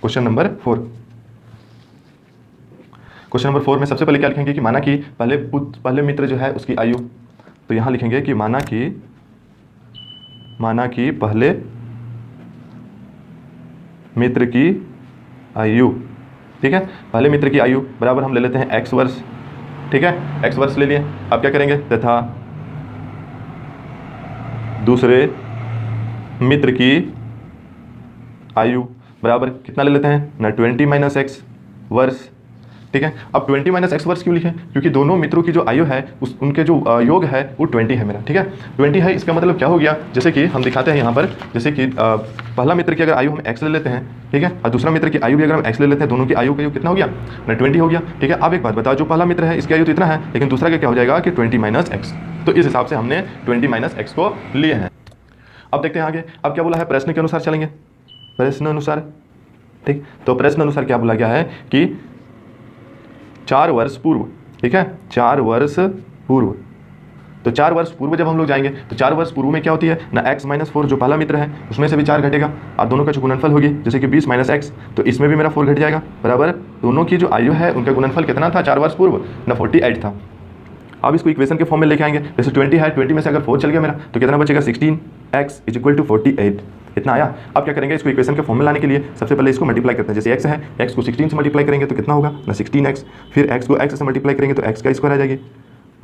क्वेश्चन नंबर 4, क्वेश्चन नंबर 4 में सबसे पहले क्या लिखेंगे कि माना कि पहले मित्र जो है उसकी आयु, तो यहां लिखेंगे कि माना कि पहले मित्र की आयु, ठीक है, पहले मित्र की आयु बराबर हम ले लेते हैं x वर्ष, ठीक है, x वर्ष ले लिए। अब क्या करेंगे, तथा दूसरे मित्र की आयु बराबर कितना ले लेते हैं ना 20 माइनस एक्स वर्ष, ठीक है। अब 20 माइनस एक्स वर्ष क्यों लिखे, क्योंकि दोनों मित्रों की जो आयु है उनके जो योग है वो 20 है मेरा, ठीक है, 20 है। इसका मतलब क्या हो गया, जैसे कि हम दिखाते हैं यहाँ पर, जैसे कि पहला मित्र की अगर आयु हम x ले लेते हैं, ठीक है, और दूसरा मित्र की आयु भी अगर हम x ले लेते हैं, दोनों की आयु का योग कितना हो गया ना 20 हो गया, ठीक है। अब एक बात बताओ, जो पहला मित्र है इसकी आयु तो इतना है, लेकिन दूसरा का क्या हो जाएगा कि 20 माइनस एक्स, तो इस हिसाब से हमने 20 माइनस एक्स को लिए हैं। अब देखते हैं आगे, अब क्या बोला है, प्रश्न के अनुसार चलेंगे, प्रश्न अनुसार, ठीक। तो प्रश्न अनुसार क्या बोला गया है कि 4 वर्ष पूर्व, ठीक है, 4 वर्ष पूर्व, तो 4 वर्ष पूर्व जब हम लोग जाएंगे तो 4 वर्ष पूर्व में क्या होती है ना x माइनस 4, जो पहला मित्र है उसमें से भी 4 घटेगा और दोनों का जो गुणनफल होगी जैसे कि 20 माइनस एक्स, तो इसमें भी मेरा 4 घट जाएगा, बराबर दोनों की जो आयु है उनका गुणनफल कितना था 4 वर्ष पूर्व ना 48 था। अब इसको इक्वेशन के फॉर्म में लेके आएंगे, जैसे 20 है, 20 में से अगर 4 चल गया मेरा तो कितना बचेगा 16x इज इक्वल टू 48, इतना आया। अब क्या करेंगे, इसको इक्वेशन के फॉर्म में लाने के लिए सबसे पहले इसको मल्टीप्लाई करते हैं, जैसे x है, x को 16 से मल्टीप्लाई करेंगे तो कितना होगा ना 16x, फिर x को x से मल्टीप्लाई करेंगे तो x का स्क्वायर आ जाएगी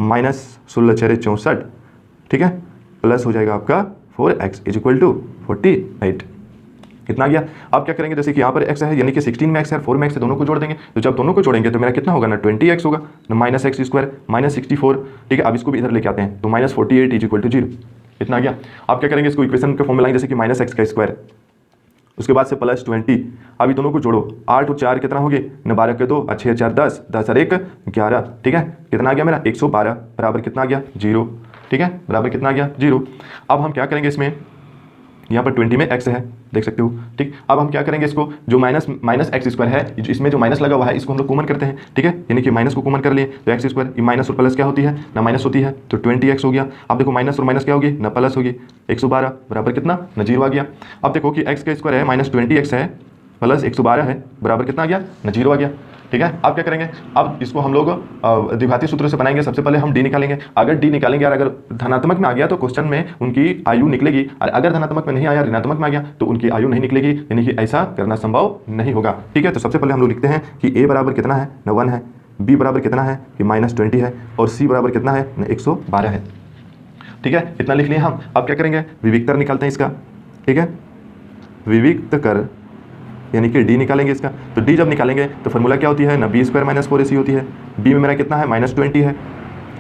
माइनस 16 छः 64, ठीक है, प्लस हो जाएगा आपका 4x इज इक्वल टू 48, कितना गया। अब क्या करेंगे, जैसे कि यहाँ पर x है यानी कि 16 में x है, 4 में x है, दोनों को जोड़ देंगे, तो जब दोनों को जोड़ेंगे तो मेरा कितना होगा ना 20x होगा ना माइनस एक्स स्क्वायर माइनस 64, ठीक है। अब इसको भी इधर लेके आते हैं तो माइनस 48 इज इक्वल टू 0, इतना गया। अब क्या करेंगे, इसको इक्वेशन के फॉर्म में लाएंगे, जैसे कि माइनस एक्स का स्क्वायर, उसके बाद से प्लस 20, अभी दोनों को जोड़ो, 8 और 4 कितना हो गए न 12 के 2, 6 4 10, 10 और 1 11, ठीक है, कितना आ गया मेरा 112 बराबर कितना आ गया 0, ठीक है, बराबर कितना आ गया 0। अब हम क्या करेंगे, इसमें यहाँ पर 20 में x है, देख सकते हो। ठीक, अब हम क्या करेंगे, इसको जो माइनस एक्स स्क्वायर है, इसमें जो माइनस लगा हुआ है इसको हम लोग कॉमन करते हैं। ठीक है, यानी कि माइनस को कॉमन कर लिए तो एक्स स्क्वायर, ये माइनस और प्लस क्या होती है ना, माइनस होती है, तो 20x हो गया। अब देखो माइनस और माइनस क्या होगी ना, प्लस होगी, 112 बराबर कितना ना 0 आ गया। अब देखो कि एक्स का स्क्वायर है माइनस 20x है प्लस 112 है बराबर कितना आ गया ना 0 आ गया। ठीक है, अब क्या करेंगे, अब इसको हम लोग द्विघाती सूत्र से बनाएंगे। सबसे पहले हम डी निकालेंगे। अगर डी निकालेंगे और अगर धनात्मक में आ गया तो क्वेश्चन में उनकी आयु निकलेगी, और अगर धनात्मक में नहीं आया, ऋणात्मक में आ गया तो उनकी आयु नहीं निकलेगी, यानी कि ऐसा करना संभव नहीं होगा। ठीक है, तो सबसे पहले हम लोग लिखते हैं कि ए बराबर कितना है ना 1 है, बी बराबर कितना है कि -20 है, और सी बराबर कितना है ना 112 है। ठीक है, इतना लिख लिया हम। अब क्या करेंगे, विविक्तर निकालते हैं इसका। ठीक है, विविक्त कर यानी कि डी निकालेंगे इसका। तो डी जब निकालेंगे तो फॉर्मूला क्या होती है ना, बी स्क्वायर माइनस 4ac होती है। बी में मेरा कितना है -20 है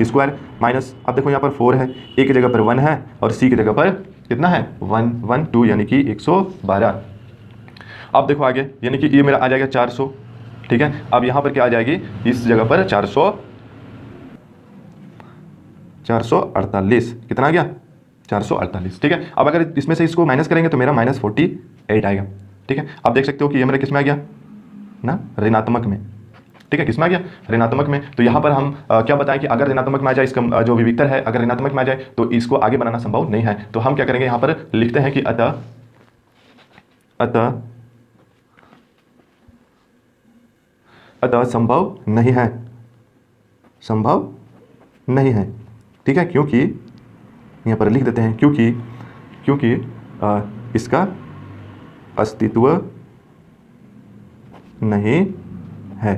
स्क्वायर माइनस, अब देखो यहाँ पर 4 है, ए की जगह पर 1 है और सी की जगह पर कितना है 112 यानी कि 112। अब देखो आगे, यानी कि ये मेरा आ जाएगा 400। ठीक है, अब यहाँ पर क्या आ जाएगी, इस जगह पर 448 कितना आ गया 448। ठीक है, अब अगर इसमें से इसको माइनस करेंगे तो मेरा -48 आएगा। ठीक है, अब देख सकते हो कि ये मेरा किस में आ गया ना, ऋणात्मक में। ठीक है, किसमें आ गया ऋणात्मक में। तो यहाँ पर हम क्या बताएं कि अगर ऋणात्मक में आ जाए, इसका जो विविक्तर है अगर ऋणात्मक में आ जाए तो इसको आगे बनाना संभव नहीं है। तो हम क्या करेंगे, यहाँ पर लिखते हैं कि अतः संभव नहीं है, संभव नहीं है। ठीक है, क्योंकि यहाँ पर लिख देते हैं क्योंकि इसका अस्तित्व नहीं है।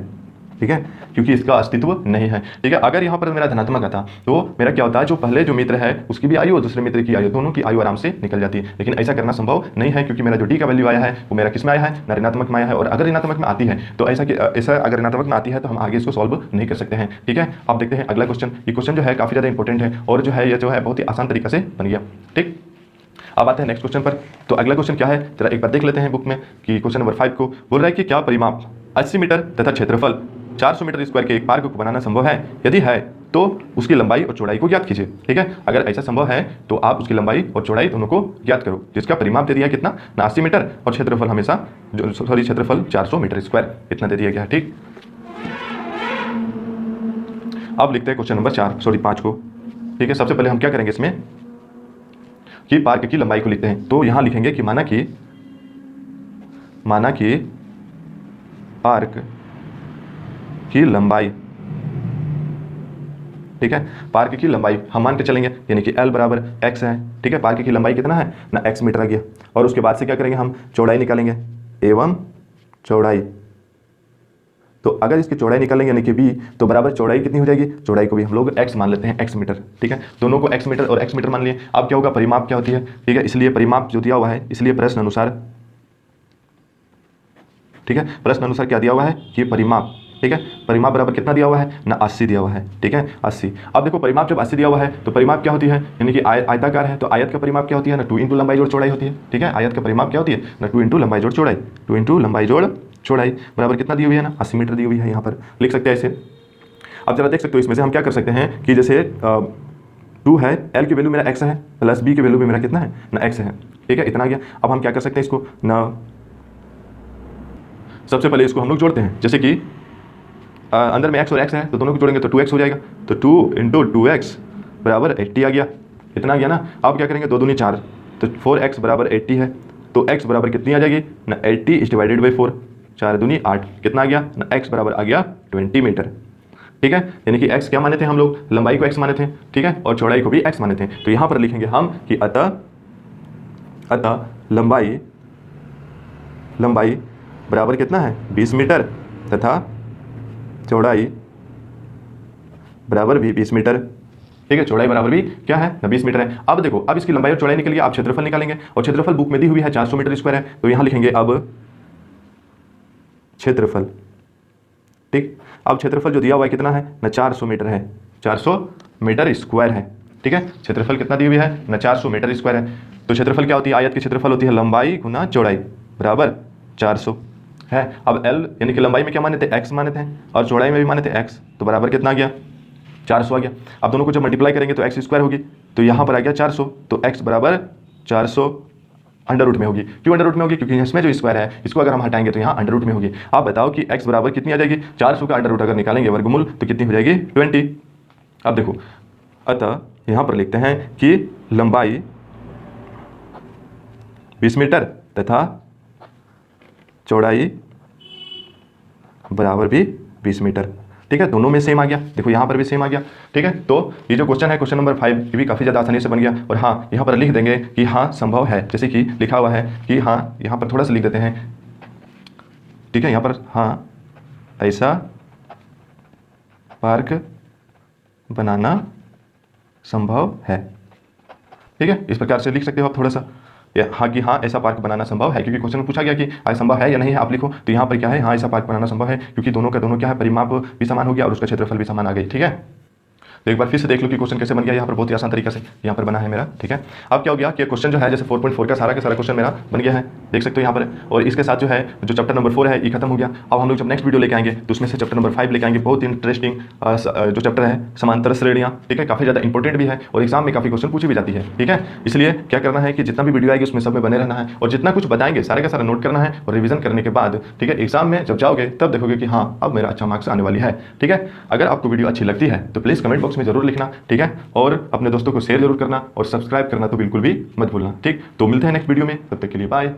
ठीक है, क्योंकि इसका अस्तित्व नहीं है। ठीक है, अगर यहाँ पर मेरा धनात्मक आता तो मेरा क्या होता है, जो पहले जो मित्र है उसकी भी आयु और दूसरे मित्र की आयु, दोनों की आयु आराम से निकल जाती है। लेकिन ऐसा करना संभव नहीं है, क्योंकि मेरा जो डी का वैल्यू आया है वो मेरा किस में आया है ना, ऋणात्मक में आया है। और अगर ऋणात्मक में आती है तो ऐसा अगर ऋणात्मक में आती है तो हम आगे इसको सॉल्व नहीं कर सकते हैं। ठीक है, अब देखते हैं अगला क्वेश्चन। ये क्वेश्चन जो है काफ़ी ज़्यादा इंपॉर्टेंट है और जो है ये जो है बहुत ही आसान तरीके से बन गया। ठीक, अब आते हैं नेक्स्ट क्वेश्चन पर। तो अगला क्वेश्चन क्या है, जरा एक बार देख लेते हैं बुक में कि क्वेश्चन नंबर 5 को बोल रहा है कि क्या परिमाप 80 मीटर तथा क्षेत्रफल 400 मीटर स्क्वायर के एक पार्क को बनाना संभव है, यदि है तो उसकी लंबाई और चौड़ाई को ज्ञात कीजिए। ठीक है, अगर ऐसा संभव है तो आप उसकी लंबाई और चौड़ाई दोनों को ज्ञात करो, जिसका परिमाप दे दिया कितना ना 80 मीटर और क्षेत्रफल हमेशा क्षेत्रफल 400 मीटर स्क्वायर इतना दे दिया गया। ठीक, अब लिखते हैं क्वेश्चन नंबर 5 को। ठीक है, सबसे पहले हम क्या करेंगे इसमें कि पार्क की लंबाई को लिखते हैं। तो यहां लिखेंगे कि माना कि पार्क की लंबाई, ठीक है, पार्क की लंबाई हम मान के चलेंगे यानी कि L बराबर x है। ठीक है, पार्क की लंबाई कितना है ना x मीटर आ गया। और उसके बाद से क्या करेंगे, हम चौड़ाई निकालेंगे एवं चौड़ाई। तो अगर इसकी चौड़ाई निकालेंगे यानी कि b, तो बराबर चौड़ाई कितनी हो जाएगी, चौड़ाई को भी हम लोग x मान लेते हैं, x मीटर। ठीक है, दोनों को x मीटर और x मीटर मान लिए। अब क्या होगा, परिमाप क्या होती है। ठीक है, इसलिए परिमाप जो दिया हुआ है, इसलिए प्रश्न अनुसार, ठीक है, प्रश्न अनुसार क्या दिया हुआ है कि परिमाप, ठीक है, परिमाप बराबर कितना दिया हुआ है ना 80 दिया हुआ है। ठीक है, 80। अब देखो परिमाप जब 80 दिया हुआ है तो परिमाप क्या होती है, यानी कि आयताकार है तो आयत का परिमाप क्या होती है ना 2 × लंबाई जोड़ चौड़ाई होती है। ठीक है, आयत का परिमाप क्या होती है ना 2 × लंबाई जोड़ चौड़ाई, 2 × लंबाई जोड़ चौड़ाई बराबर कितना दी हुई है ना 80 मीटर दी हुई है। यहाँ पर लिख सकते हैं ऐसे। अब जरा देख सकते हो इसमें से हम क्या कर सकते हैं कि जैसे 2 है, L की वैल्यू मेरा x है प्लस B की वैल्यू भी मेरा कितना है ना x है। ठीक है, इतना आ गया। अब हम क्या कर सकते हैं इसको ना, सबसे पहले इसको हम लोग जोड़ते हैं। जैसे कि अंदर में x और x है तो दोनों को जोड़ेंगे तो 2x हो जाएगा, तो 2 × 2x बराबर 80 आ गया, इतना आ गया ना। अब क्या करेंगे, 2 दूनी 4, तो 4x बराबर 80 है, तो x बराबर कितनी आ जाएगी ना 80 / 4, 4 दूनी 8, कितना आ गया ना x बराबर आ गया 20 मीटर। ठीक है, यानी कि x क्या माने थे हम लोग, लंबाई को x माने थे। ठीक है, और चौड़ाई को भी x माने थे। तो यहाँ पर लिखेंगे हम कि अतः लंबाई बराबर कितना है 20 मीटर तथा चौड़ाई बराबर भी 20 मीटर। ठीक है, चौड़ाई बराबर भी क्या है ना 20 मीटर है। अब देखो, अब इसकी लंबाई और चौड़ाई निकल गया, आप क्षेत्रफल निकालेंगे और क्षेत्रफल बुक में दी हुई है 400 मीटर स्क्वायर है, तो यहाँ लिखेंगे अब क्षेत्रफल। ठीक, अब क्षेत्रफल जो दिया हुआ है कितना है ना 400 मीटर है, 400 मीटर स्क्वायर है। ठीक है, क्षेत्रफल कितना दी हुई है ना 400 मीटर स्क्वायर है। तो क्षेत्रफल क्या होती है, आयत की क्षेत्रफल होती है लंबाई गुना चौड़ाई बराबर 400 है। अब L यानी कि लंबाई में क्या माने थे x माने थे और चौड़ाई में भी माने थे x, तो बराबर कितना आ गया 400 आ गया। अब दोनों को जब मल्टीप्लाई करेंगे तो x स्क्वायर होगी, तो यहाँ पर आ गया 400, तो x बराबर 400 अंडर रूट में होगी। क्यों अंडर रूट में होगी? क्योंकि इसमें जो स्क्वायर है इसको अगर हम हटाएंगे तो यहाँ अंडर रूट में होगी। आप बताओ कि x बराबर कितनी आ जाएगी? 400 का अंडर रूट अगर निकालेंगे वर्गमूल तो कितनी हो जाएगी? 20। अब देखो, अतः यहाँ पर लिखते हैं कि लंबाई 20 मीटर तथा चौड़ाई बराबर भी 20 मीटर। ठीक है, दोनों में सेम आ गया। देखो यहाँ पर भी सेम आ गया। ठीक है, तो ये जो क्वेश्चन है क्वेश्चन नंबर 5 ये भी काफ़ी ज़्यादा आसानी से बन गया। और हाँ, यहाँ पर लिख देंगे कि हाँ संभव है, जैसे कि लिखा हुआ है कि हाँ, यहाँ पर थोड़ा सा लिख देते हैं। ठीक है, यहाँ पर हाँ ऐसा पार्क बनाना संभव है। ठीक है, इस प्रकार से लिख सकते हो आप थोड़ा सा, हाँ कि हाँ ऐसा पार्क बनाना संभव है, क्योंकि क्वेश्चन में पूछा गया कि संभव है या नहीं है, आप लिखो। तो यहाँ पर क्या है? हाँ ऐसा पार्क बनाना संभव है, क्योंकि दोनों का दोनों क्या है, परिमाप भी समान हो गया और उसका क्षेत्रफल भी समान आ गई। ठीक है, तो एक बार फिर से देख लो कि क्वेश्चन कैसे बन गया। यहाँ पर बहुत ही आसान तरीका से यहाँ पर बना है मेरा। ठीक है, अब क्या हो गया कि क्वेश्चन जो है जैसे 4.4 का सारा क्वेश्चन मेरा बन गया है, देख सकते हो यहाँ पर। और इसके साथ जो है जो चैप्टर नंबर 4 है ये खत्म हो गया। अब हम लोग जब नेक्स्ट वीडियो लेके आएंगे तो उसमें से चैप्टर नंबर 5 लेके आएंगे। बहुत इंटरेस्टिंग जो चैप्टर है समांतर श्रेणियाँ। ठीक है, काफ़ी ज़्यादा इंपॉर्टेंट भी है और एग्जाम में काफ़ी क्वेश्चन पूछी भी जाती है। ठीक है, इसलिए क्या करना है कि जितना भी वीडियो आएगी उसमें सब में बने रहना है और जितना कुछ बताएंगे सारे का सारा नोट करना है और रिवीजन करने के बाद ठीक है एग्जाम में जब जाओगे तब देखोगे कि हाँ अब मेरा अच्छा मार्क्स आने वाली है। ठीक है, अगर आपको वीडियो अच्छी लगती है तो प्लीज़ कमेंट बॉक्स में जरूर लिखना। ठीक है, और अपने दोस्तों को शेयर जरूर करना और सब्सक्राइब करना तो बिल्कुल भी मत भूलना। ठीक, तो मिलते हैं नेक्स्ट वीडियो में, तब तक के लिए बाय।